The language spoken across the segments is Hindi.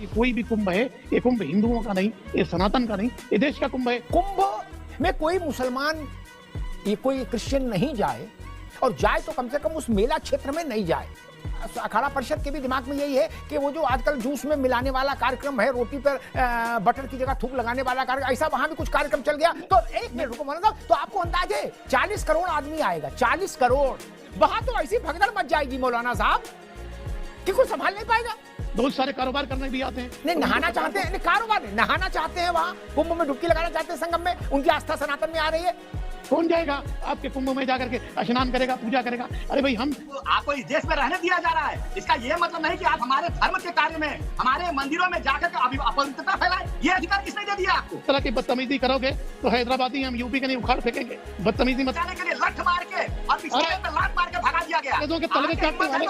कोई भी कुंभ है, ये कुंभ हिंदुओं का नहीं, ये सनातन का नहीं, ये देश का कुंभ है। कुंभ में कोई मुसलमान, ये कोई क्रिश्चियन नहीं जाए, और जाए तो कम से कम उस मेला क्षेत्र में नहीं जाए। अखाड़ा परिषद के भी दिमाग में यही है कि वो जो आजकल जूस में मिलाने वाला कार्यक्रम है, रोटी पर बटर की जगह थूक लगाने वाला कार्यक्रम, ऐसा वहां भी कुछ कार्यक्रम चल गया। तो एक मिनट रुको मौलाना साहब, तो आपको अंदाज है 40 करोड़ आदमी आएगा, 40 करोड़, वहां तो ऐसी भगदड़ मच जाएगी मौलाना साहब कि कोई संभाल नहीं पाएगा। बहुत सारे कारोबार करने भी आते हैं। नहीं, नहाना चाहते हैं, नहीं कारोबार नहीं, नहाना चाहते हैं, वहां कुंभ में डुबकी लगाना चाहते हैं, संगम में, उनकी आस्था सनातन में आ रही है। कौन जाएगा आपके कुंभ में जाकर के स्नान करेगा, पूजा करेगा? अरे भाई, हम आपको इस देश में रहने दिया जा रहा है, इसका ये मतलब नहीं कि आप हमारे धर्म के कार्य में, हमारे मंदिरों में जाकर के अपवित्रता फैलाएं। ये अधिकार किसने दे दिया आपको? इस तरह की बदतमीजी करोगे तो हैदराबादी हम यूपी के नहीं उखाड़ फेंकेंगे। बदतमीजी मत जाने के लिए लठ मार के और पिछले पे लात मार के भगा दिया गया। के तलवे काटने वाले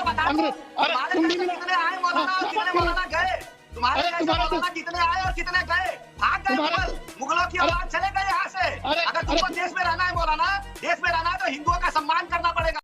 कितने आए मौलाना और कितने मौलाना गए? तुम्हारे जैसे मौलाना कितने आए और कितने गए? भाग गए, मुगलों की औलाद चले गए यहाँ से। अगर तुमको देश में रहना है मौलाना, देश में रहना है तो हिंदुओं का सम्मान करना पड़ेगा।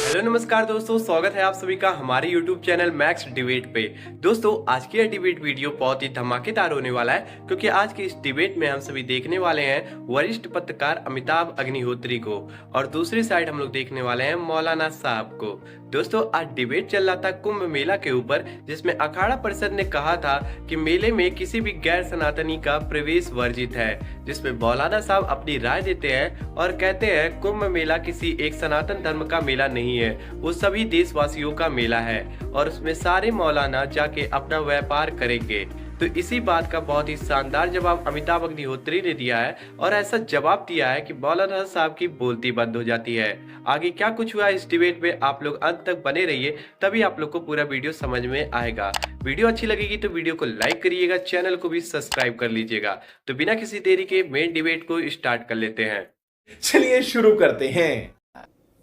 हेलो नमस्कार दोस्तों, स्वागत है आप सभी का हमारे YouTube चैनल मैक्स डिबेट पे। दोस्तों आज की यह डिबेट वीडियो बहुत ही धमाकेदार होने वाला है, क्योंकि आज की इस डिबेट में हम सभी देखने वाले हैं वरिष्ठ पत्रकार अमिताभ अग्निहोत्री को, और दूसरी साइड हम लोग देखने वाले हैं मौलाना साहब को। दोस्तों आज डिबेट चल रहा था कुंभ मेला के ऊपर, जिसमें अखाड़ा परिषद ने कहा था कि मेले में किसी भी गैर सनातनी का प्रवेश वर्जित है, जिसमें मौलाना साहब अपनी राय देते हैं और कहते हैं कुंभ मेला किसी एक सनातन धर्म का मेला नहीं है, वो सभी देशवासियों का मेला है और उसमें सारे मौलाना जाके अपना व्यापार करेंगे। तो इसी बात का बहुत ही शानदार जवाब अमिताभ अग्निहोत्री ने दिया है, और ऐसा जवाब दिया है कि मौलाना साहब की बोलती बंद हो जाती है। आगे क्या कुछ हुआ इस डिबेट में, आप लोग अंत तक बने रहिए, तभी आप लोग को पूरा वीडियो समझ में आएगा। वीडियो अच्छी लगेगी तो वीडियो को लाइक करिएगा, चैनल को भी सब्सक्राइब कर लीजिएगा। तो बिना किसी देरी के मेन डिबेट को स्टार्ट कर लेते हैं। चलिए शुरू करते हैं।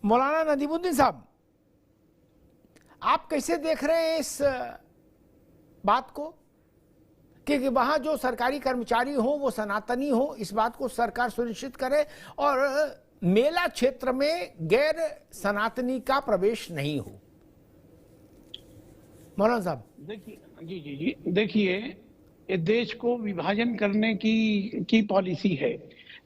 मौलाना नदीमुद्दीन साहब, आप कैसे देख रहे हैं इस बात को कि वहां जो सरकारी कर्मचारी हो वो सनातनी हो, इस बात को सरकार सुनिश्चित करे और मेला क्षेत्र में गैर सनातनी का प्रवेश नहीं हो? मौलाना साहब देखिए, जी देखिए, ये देश को विभाजन करने की पॉलिसी है।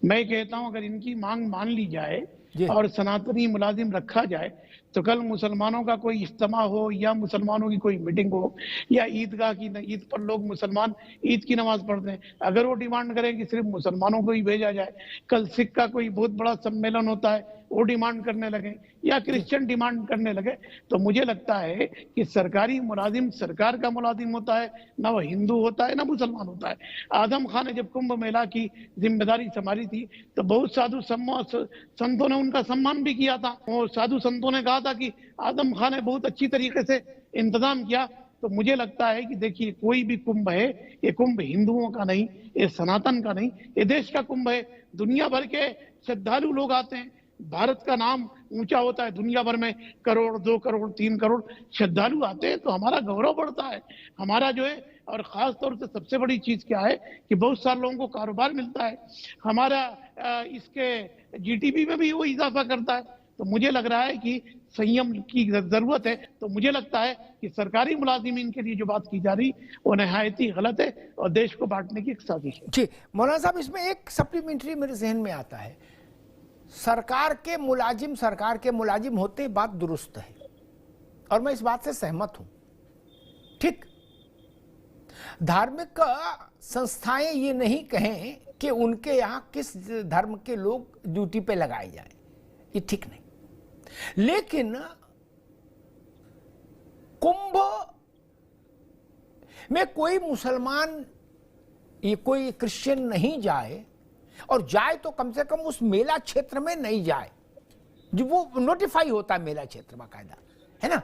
मैं कहता हूं अगर इनकी मांग मान ली जाए और सनातनी मुलाजिम रखा जाए तो कल मुसलमानों का कोई इज्तिमा हो या मुसलमानों की कोई मीटिंग हो या ईदगाह की, ईद पर लोग मुसलमान ईद की नमाज पढ़ते हैं, अगर वो डिमांड करें कि सिर्फ मुसलमानों को ही भेजा जाए, कल सिख का कोई बहुत बड़ा सम्मेलन होता है वो डिमांड करने लगे या क्रिश्चियन डिमांड करने लगे, तो मुझे लगता है कि सरकारी मुलाजिम सरकार का मुलाजिम होता है, ना वो हिंदू होता है ना मुसलमान होता है। आदम खान ने जब कुंभ मेला की जिम्मेदारी संभाली थी तो बहुत साधु संतों ने उनका सम्मान भी किया था। वो साधु संतों ने कहा था कि आदम खान ने बहुत अच्छी तरीके से इंतजाम किया। तो मुझे लगता है कि देखिए, कोई भी कुंभ है, ये कुंभ हिंदुओं का नहीं, ये सनातन का नहीं, ये देश का कुंभ है। दुनिया भर के श्रद्धालु लोग आते हैं, भारत का नाम ऊंचा होता है, दुनिया भर में करोड़, 2 करोड़, 3 करोड़ श्रद्धालु आते हैं, तो हमारा गौरव बढ़ता है, हमारा जो है। और खास तौर से सबसे बड़ी चीज क्या है कि बहुत सारे लोगों को कारोबार मिलता है, हमारा इसके जीडीपी में भी वो इजाफा करता है। तो मुझे लग रहा है कि संयम की जरूरत है। तो मुझे लगता है कि सरकारी मुलाजिमीन के लिए जो बात की जा रही वो नहायत ही गलत है और देश को बांटने की एक साजिश है। जी मौलाना साहब, इसमें एक सप्लीमेंट्री मेरे जहन में आता है, सरकार के मुलाजिम होते, बात दुरुस्त है और मैं इस बात से सहमत हूं, ठीक। धार्मिक संस्थाएं ये नहीं कहें कि उनके यहां किस धर्म के लोग ड्यूटी पे लगाए जाए, ये ठीक नहीं, लेकिन कुंभ में कोई मुसलमान, ये कोई क्रिश्चियन नहीं जाए, और जाए तो कम से कम उस मेला क्षेत्र में नहीं जाए, जो वो नोटिफाई होता है मेला क्षेत्र बाकायदा, है ना,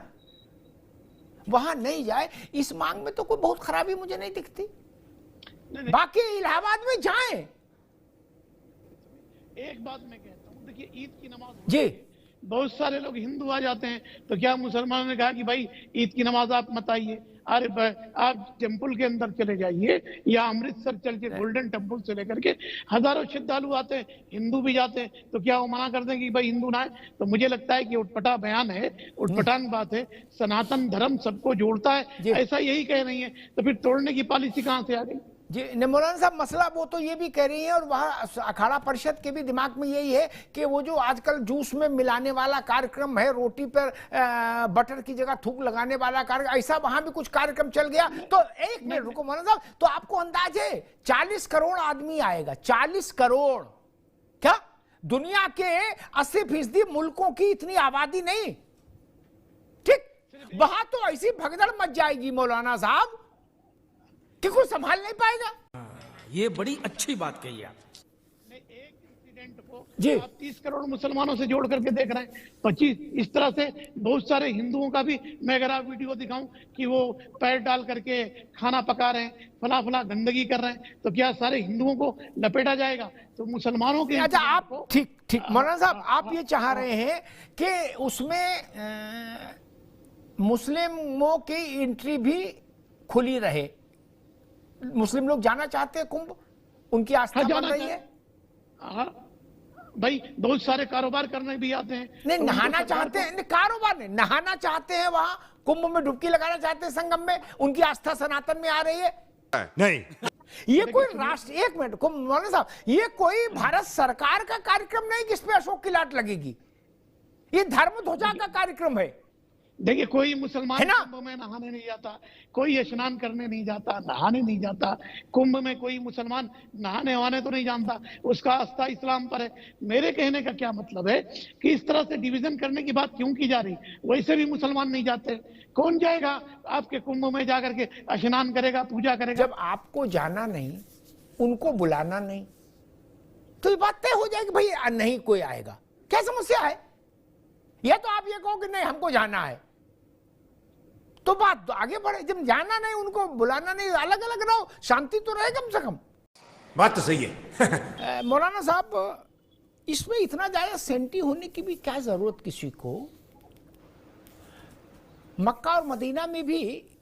वहां नहीं जाए। इस मांग में तो कोई बहुत खराबी मुझे नहीं दिखती। बाकी इलाहाबाद में जाएं। एक बात मैं कहता हूं, देखिए ईद की नमाज जी, बहुत सारे लोग हिंदू आ जाते हैं, तो क्या मुसलमानों ने कहा कि भाई ईद की नमाज आप मत आइए? आप टेम्पल के अंदर चले जाइए या अमृतसर चल के गोल्डन टेम्पल से लेकर के हजारों श्रद्धालु आते हैं, हिंदू भी जाते हैं, तो क्या वो मना कर दें कि भाई हिंदू ना है? तो मुझे लगता है कि उटपटा बयान है, उटपटांग बात है। सनातन धर्म सबको जोड़ता है, ऐसा यही कह रही है, तो फिर तोड़ने की पॉलिसी कहां से आ गई? जी मौलाना साहब, मसला वो तो ये भी कह रही है और वहाँ अखाड़ा परिषद के भी दिमाग में यही है कि वो जो आजकल जूस में मिलाने वाला कार्यक्रम है, रोटी पर बटर की जगह थूक लगाने वाला कार्यक्रम, ऐसा वहां भी कुछ कार्यक्रम चल गया। तो एक मिनट रुको मौलाना साहब, तो आपको अंदाज है 40 करोड़ आदमी आएगा? 40 करोड़ क्या? दुनिया के 80% मुल्कों की इतनी आबादी नहीं, ठीक? वहां तो ऐसी भगदड़ मच जाएगी मौलाना साहब कि कोई संभाल नहीं पाएगा। ये बड़ी अच्छी बात कही आप। एक इंसिडेंट को जी आप 30 करोड़ मुसलमानों से जोड़ करके देख रहे हैं, 25 इस तरह से बहुत सारे हिंदुओं का भी मैं अगर आप वीडियो दिखाऊं कि वो पैर डाल करके खाना पका रहे हैं, फला फला गंदगी कर रहे हैं, तो क्या सारे हिंदुओं को लपेटा जाएगा? तो मुसलमानों के अच्छा, आप ठीक मौलाना साहब, आप ये चाह रहे हैं कि उसमें मुस्लिमों की एंट्री भी खुली रहे? मुस्लिम लोग जाना चाहते हैं कुंभ, उनकी आस्था बन रही है। भाई बहुत सारे कारोबार करने भी आते हैं। नहीं, नहाना चाहते हैं, कारोबार नहीं, नहाना चाहते हैं, वहां कुंभ में डुबकी लगाना चाहते हैं, संगम में, उनकी आस्था सनातन में आ रही है। नहीं, ये कोई राष्ट्र, एक मिनट कुंभ मौलाना साहब, ये कोई भारत सरकार का कार्यक्रम नहीं जिसपे अशोक की लाट लगेगी, ये धर्म ध्वजा का कार्यक्रम है। देखिए, कोई मुसलमान कुंभ में नहाने नहीं जाता, कोई स्नान करने नहीं जाता, नहाने नहीं जाता। कुंभ में कोई मुसलमान नहाने वहाने तो नहीं जानता, उसका आस्था इस्लाम पर है। मेरे कहने का क्या मतलब है कि इस तरह से डिवीजन करने की बात क्यों की जा रही? वैसे भी मुसलमान नहीं जाते, कौन जाएगा आपके कुंभ में जाकर के स्नान करेगा, पूजा करेगा? जब आपको जाना नहीं, उनको बुलाना नहीं, तो ये बात तय हो जाएगी भाई नहीं कोई आएगा। क्या समस्या है? या तो आप ये कहो कि नहीं हमको जाना है, तो बात तो आगे बढ़े। जब जाना नहीं, उनको बुलाना नहीं, अलग अलग रहो, शांति तो रहे कम से कम। बात तो सही है। मौलाना साहब, इसमें इतना ज्यादा सेंटी होने की भी क्या जरूरत किसी को? मक्का और मदीना में भी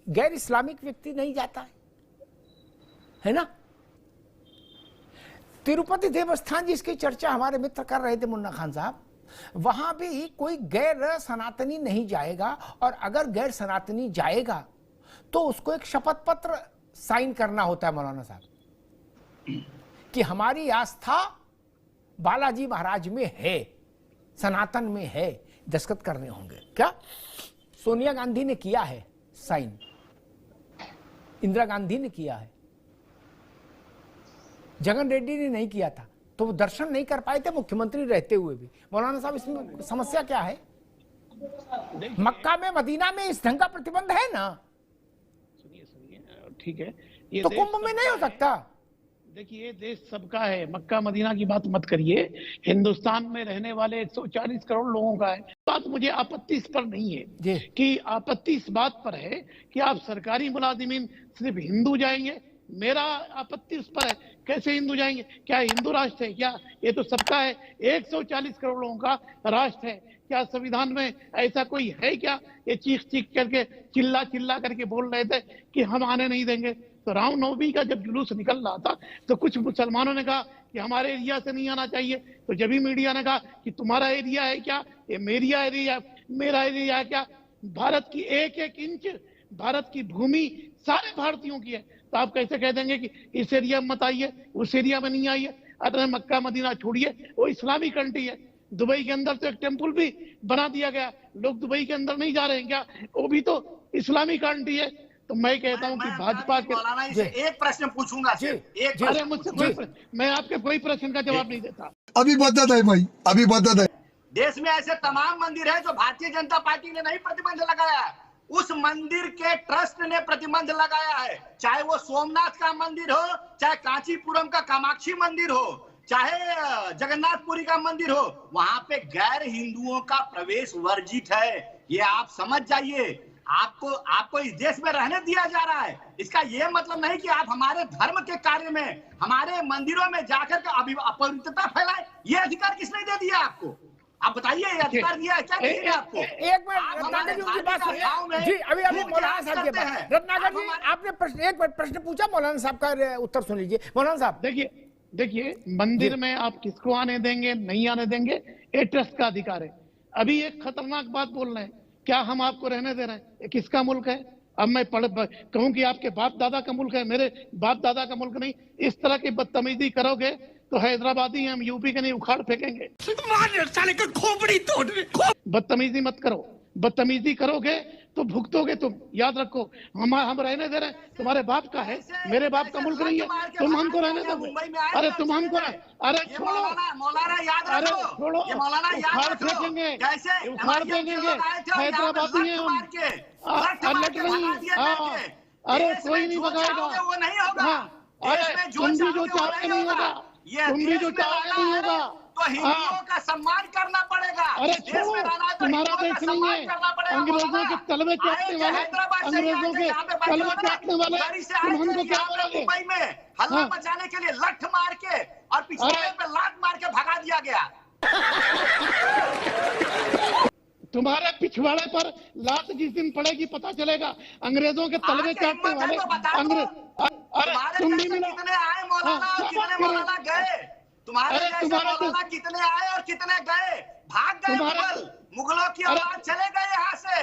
गैर इस्लामिक व्यक्ति नहीं जाता है ना? तिरुपति देवस्थान जिसकी चर्चा हमारे मित्र कर रहे थे मुन्ना खान साहब, वहां भी कोई गैर सनातनी नहीं जाएगा, और अगर गैर सनातनी जाएगा तो उसको एक शपथ पत्र साइन करना होता है मौलाना साहब कि हमारी आस्था बालाजी महाराज में है, सनातन में है, दस्तखत करने होंगे। क्या सोनिया गांधी ने किया है साइन, इंदिरा गांधी ने किया है, जगन रेड्डी ने नहीं किया था, तो वो दर्शन नहीं कर पाए थे मुख्यमंत्री रहते हुए भी। मौलाना साहब, इसमें समस्या क्या है? मक्का में मदीना में इस ढंग का प्रतिबंध है ना? सुनिए, ठीक है, ये तो कुंभ में नहीं हो सकता। देखिए, देश सबका है, मक्का मदीना की बात मत करिए, हिंदुस्तान में रहने वाले 140 करोड़ लोगों का है। बात मुझे आपत्ति इस पर नहीं है कि आपत्ति इस बात पर है कि आप सरकारी मुलाजिमीन सिर्फ हिंदू जाएंगे। मेरा आपत्ति उस पर है, कैसे हिंदू जाएंगे? क्या हिंदू राष्ट्र है क्या? ये तो सबका है, 140 करोड़ लोगों का राष्ट्र है। क्या संविधान में ऐसा कोई है क्या? ये चीख करके चिल्ला करके बोल रहे थे कि हम आने नहीं देंगे। तो रामनवमी का जब जुलूस निकल रहा था तो कुछ मुसलमानों ने कहा कि हमारे एरिया से नहीं आना चाहिए, तो जब भी मीडिया ने कहा कि तुम्हारा एरिया है क्या, ये मेरा एरिया है क्या? भारत की एक एक इंच, भारत की भूमि सारे भारतीयों की है, तो आप कैसे कह देंगे कि इस एरिया में मत आइए, उस एरिया में नहीं आइए? अरे मक्का मदीना छोड़िए, वो इस्लामी कंट्री है। दुबई के अंदर तो एक टेम्पल भी बना दिया गया, लोग दुबई के अंदर नहीं जा रहे हैं क्या? वो भी तो इस्लामी कंट्री है। तो मैं कहता हूँ कि भाजपा के एक प्रश्न पूछूंगा, अरे मुझसे मैं आपके कोई प्रश्न का जवाब नहीं देता। अभी बता है भाई, अभी बता है। देश में ऐसे तमाम मंदिर है जो भारतीय जनता पार्टी ने नहीं प्रतिबंध लगाया है, उस मंदिर के ट्रस्ट ने प्रतिबंध लगाया है। चाहे वो सोमनाथ का मंदिर हो, चाहे कांचीपुरम का कामाक्षी मंदिर हो, चाहे जगन्नाथपुरी का मंदिर हो, वहां पे गैर हिंदुओं का प्रवेश वर्जित है। ये आप समझ जाइए। आपको इस देश में रहने दिया जा रहा है, इसका ये मतलब नहीं कि आप हमारे धर्म के कार्य में, हमारे मंदिरों में जाकर के अपवित्रता फैलाए। ये अधिकार किसने दे दिया आपको? आप बताइए, अधिकार दिया है क्या नहीं दिया आपको? एक मिनट रत्नाकर जी उनकी बात सुनिए जी। अभी मौलाना साहब की बात, रत्नाकर जी आपने प्रश्न पूछा, मौलाना साहब का उत्तर सुन लीजिए। मौलाना साहब देखिए मंदिर में आप किसको आने देंगे नहीं आने देंगे, ये ट्रस्ट का अधिकार है। अभी एक खतरनाक बात बोल रहे हैं, क्या हम आपको रहने दे रहे हैं? ये किसका मुल्क है? अब मैं कहूं कि आपके बाप दादा का मुल्क है, मेरे बाप दादा का मुल्क नहीं। इस तरह की बदतमीजी करोगे तो हैदराबादी हम यूपी के नहीं उखाड़ फेंकेंगे। बदतमीजी मत करो, बदतमीजी करोगे तो भुगतोगे तुम, याद रखो। हम रहने दे रहे हैं, तुम्हारे बाप का है, मेरे बाप का मुल्क नहीं है, तुम हमको रहने दो। अरे तुम हमको, अरे छोड़ो, मौलाना याद अरे रखो, छोड़ो, ये मौलाना याद उखाड़ रखो, फेंकेंगे, कैसे उखाड़ फेंकेंगे, हैदराबादी हैं हम, लट नहीं। अरे कोई नहीं भगाएगा, वो नहीं होगा। अरे तुम भी जो चाहोगे नहीं होगा, तुम भी जो चाहोगे नहीं होगा। तो हिंदुओं का सम्मान करना पड़ेगा। अरे छोड़ो, तुम्हारा देश नहीं है, अंग्रेजों के तलवे चाटने वाले, अंग्रेजों के तलवे चाटने वाले, तुम हमको क्या बोलोगे? मुंबई में हल्ला मचाने के लिए लठ मार के और पिछवाड़े पे लात मार के भगा दिया गया। तुम्हारे पिछवाड़े पर लात जिस दिन पड़ेगी पता चलेगा। अंग्रेजों के तलवे चाटने वाले अंग्रेज, अरे तुम भी मिलो। कितने आए मौलाना और कितने मौलाना गए? तुम्हारे जैसे मौलाना कितने आए और कितने गए? भाग गए मुगलों की औलाद, चले गए यहाँ से।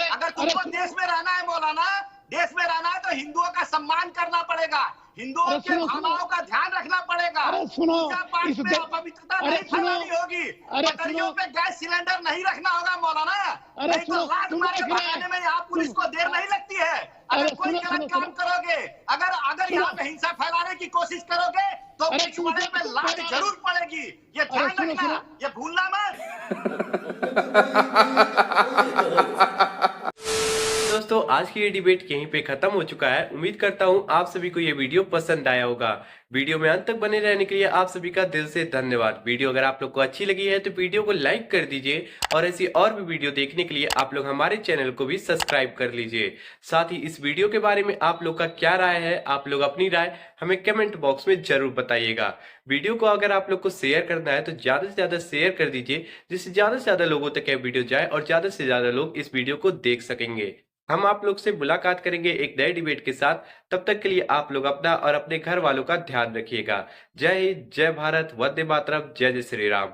अगर तुमको देश में रहना है मौलाना, देश में रहना है तो हिंदुओं का सम्मान करना पड़ेगा, हिंदुओं के भावनाओं का ध्यान रखना पड़ेगा। सुनो, पाठ में अपवित्रता नहीं फैलानी होगी, पटरियों पे गैस सिलेंडर नहीं रखना होगा मौलाना, नहीं तो लात मार के भगाने में यहाँ पुलिस को देर नहीं लगती है। अगर कोई गलत काम करोगे, अगर यहाँ पे हिंसा फैलाने की कोशिश करोगे तो पिछवाड़े पे लात जरूर पड़ेगी। ये ध्यान रखना, ये भूलना मत। दोस्तों आज की ये डिबेट यहीं पे खत्म हो चुका है। उम्मीद करता हूँ आप सभी को ये वीडियो पसंद आया होगा। वीडियो में अंत तक बने रहने के लिए आप सभी का दिल से धन्यवाद। वीडियो अगर आप लोग को अच्छी लगी है तो वीडियो को लाइक कर दीजिए और ऐसी और भी वीडियो देखने के लिए आप लोग हमारे चैनल को भी सब्सक्राइब कर लीजिए। साथ ही इस वीडियो के बारे में आप लोग का क्या राय है, आप लोग अपनी राय हमें कमेंट बॉक्स में जरूर बताइएगा। वीडियो को अगर आप लोग को शेयर करना है तो ज्यादा से ज्यादा शेयर कर दीजिए, जिससे ज्यादा से ज्यादा लोगों तक यह वीडियो जाए और ज्यादा से ज्यादा लोग इस वीडियो को देख सकेंगे। हम आप लोग से मुलाकात करेंगे एक नए डिबेट के साथ। तब तक के लिए आप लोग अपना और अपने घर वालों का ध्यान रखिएगा। जय हिंद, जय भारत, वंदे मातरम, जय जय श्री राम।